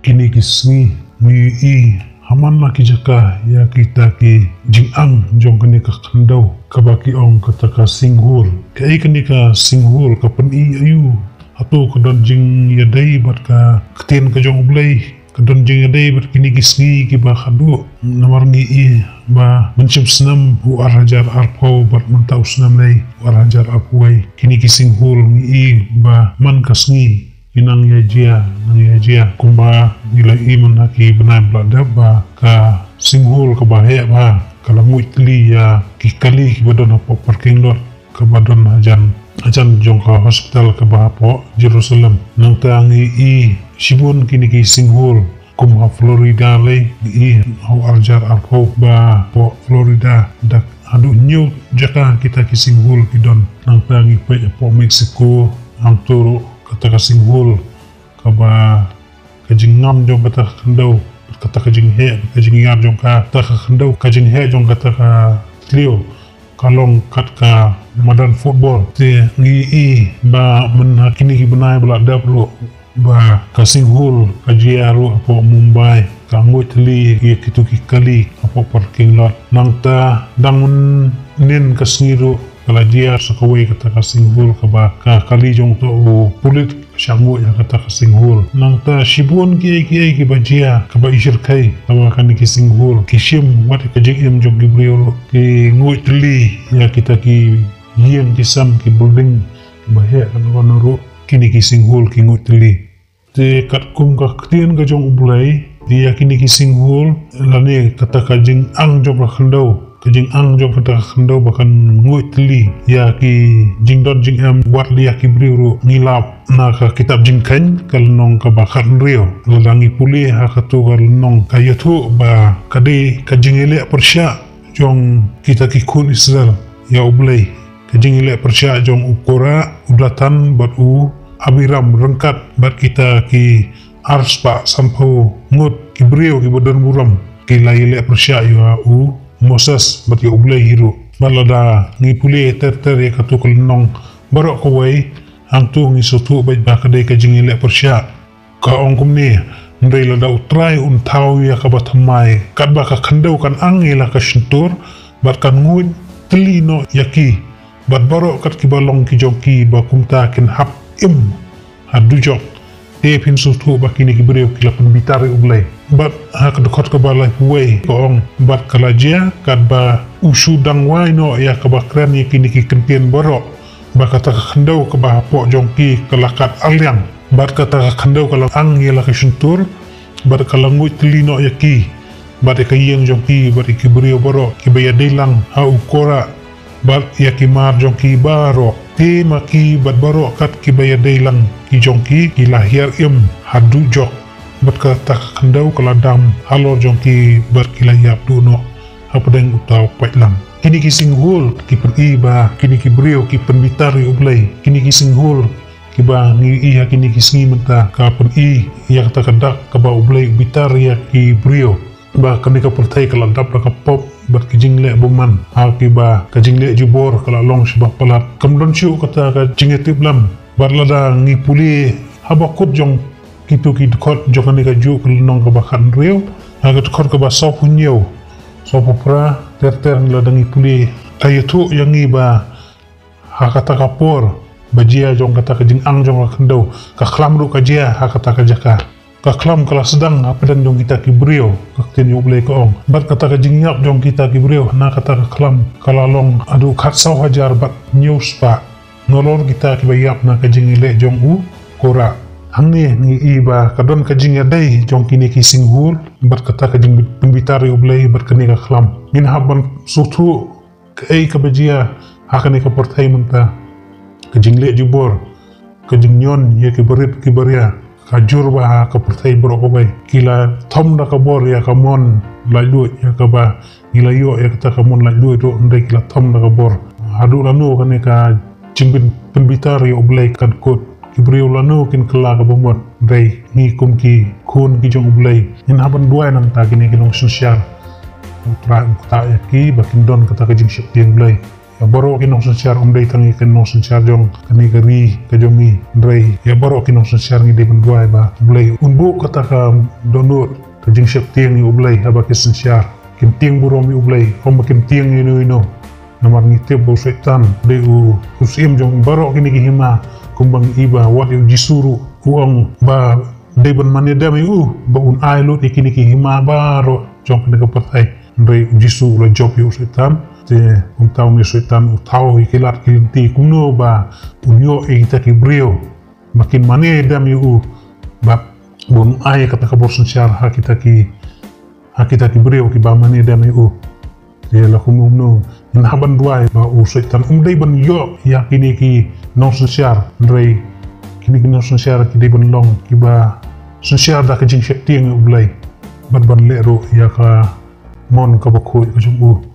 Kini kisni mui haman laki jaka ya kita ki jing'ang jong kani ka kandau kabaki ong kataka singhul kai kani ka singhul ka peni ayu atau kadon jing yadai bat ka keten ka jong blai kadon jing yadai bat kini kisni ki ba khadu namar ngi i ba mencim senam hu arhajar arpau bat mentau senam lai arhajar arpuai kini ki singhul ngi ba man kasngi inang ya jia kumba nila iman haki benai belada ba ka singhul ka bahaya ba kalau muitli ya kikali ki badon apa parking lot ka badon ajan jong ka hospital ka bahapo Jerusalem nang tangi i sibun kini ki singhul kumha Florida lay i hau arjar arpo ba po Florida dak adu new jaka kita ki singhul kidon nang tangi pa po Mexico ang turu kata singhul kaba kajing ngam jong kata kendau kata kajing he kajing yar jong kata kendau kajing he jong kata ka trio kalong kat ka madan football te ngi i ba men kini ki benai belada perlu ba ka singhul kajiaru apo Mumbai ka ngutli ye kitu ki kali apo parking lot nang ta dangun nen kasngiru kala dia sakawai kata ka singhul kaba ka kali jong to pulit syangu ya kata ka singhul nang ta shibun ki bajia kaba ishir kai kaba kan ki singhul kishim wat ka jing jong gibriolo ki ngutli ya kita ki yen kisam ki building bahaya kan wanuru kini ki singhul ki ngutli te kat kum ka ktien ka jong ubulai dia kini ki singhul lane kata ka jing ang jong ka khandau kajing ang jong kata khandau bahkan ngutli ya ki jing dot jing am wat dia ki briuru ngilap na ka kitab jing kan kal nong ka bakan rio ladangi puli ha ka tu kal nong ka yatu ba kade kajing ele persya jong kita ki kun Israel ya ublai kajing ele persya jong ukora udatan bat u abiram rengkat bat kita ki arspa sampau ngut ki brio ki badan buram ki lai ele persya ya u Moses bat ya ublai hiru balada ngi puli ter ya katu kal nong barok kawai ang tu ngi sotu bait ba kadai ka jing ile persya ka ong kumni ndai la dau try tau ya ka batamai kat ba ka khandau kan ang ila ka shintur bat kan ngut telino yaki bat barok kat ki balong ki joki ba kumta kin hap im hadu jok te pin sotu ba kini ki breu ki la pun bitari ublai bat ha ka dokot ka balai puai ko ong bat kala jia kat ba usu dang wai no ya ka ba kran ya kini ki kentien barok ba kata khandau ka ba po jongki kalakat alyang bat kata khandau kala ang yela ka suntur bat kala ngui telino yaki bat ka yeng jongki bat ki brio baro ki baya delang ha ukora bat yaki mar jongki baro te maki bat baro kat ki baya delang ki jongki ki lahir im hadu jok bat kata khandau kala dam halor jongki bat ki layap duno apa deng utau paitlang kini ki singhul ki periba kini ki brio ki penbitari ublai kini ki singhul ki ba ngi iya kini ki singi menta ka pen i ya kata kadak ka ba ublai bitar ya ki brio ba kani ka pertai kala dap ka pop bat ki jingle boman ha ki ba ka jingle jubor kala long shba palat kamdon chiu kata ka jinge tiblam barlada ngi puli habakut jong kitu ki dkot jokani ka ju kala nong ka ba khan rio ha ka dkot ka ba sopu nyeu sopu pra ter ngeladangi puli ayatu yang iba hakata kapor bajia jong kata ka jing ang jong kandau ka klam ru ka jia hakata ka jaka ka klam kala sedang apa dan jong kita ki brio ka tin yu blai ko ong bat kata ka jing yap jong kita ki brio na kata ka klam kala long adu khat saw hajar bat news pa nolor kita ki bayap na ka jing ile jong u kora hangni ni iba kadon ka jing dai jong kini ki singhul bat kata ka jing pembitari ublai bat kani ka klam min haban sutu kai ka bajia hakani ka portai menta ka jing le jubor ka jing nyon ye ki berit ki beria ka jurba ka portai bro ko bai kila thom da ka bor ya ka mon la lu ya ka ba ila yo ya ka mon la lu do ndai kila thom da ka bor adu lanu kani ka jing pembitari ublai kan kot Kibriu lanu kin kela ka bomot dai ni kum ki kun ki jong ublai in haban duai nang ta kini kinong sosial utra kata yaki bakin don kata kajing syek tiang blai ya baro kinong sensyar dai tangi kinong sensyar jong kani kari kajongi ndrai ya baro kinong sensyar ngi de benduai ba blai unbu kata ka donut kajing syek tiang ni blai abaki sensyar kin tiang burom ni blai om bakin tiang ni no namar ngitip bo setan de usim jong baro kini hima kumbang iba wat yu jisuru uang ba deban mani dami ba un ai lo ikini hima baro jong kini kapatai ndrai jisu la job yu setan te tau mi setan tau ikilat kilinti kuno ba unyo kita ki brio makin mani dami ba bun ai kata kabor sensyar hakita ki brio ki ba mani dami te la kumumno haban duai ba setan dai ban yo ya kini ki non sensyar ndrai kini non sensyar ki dai ban long ki ba sensyar da kajing syek tiang ublai ban lero ya ka mon ka bakoi ka jumbu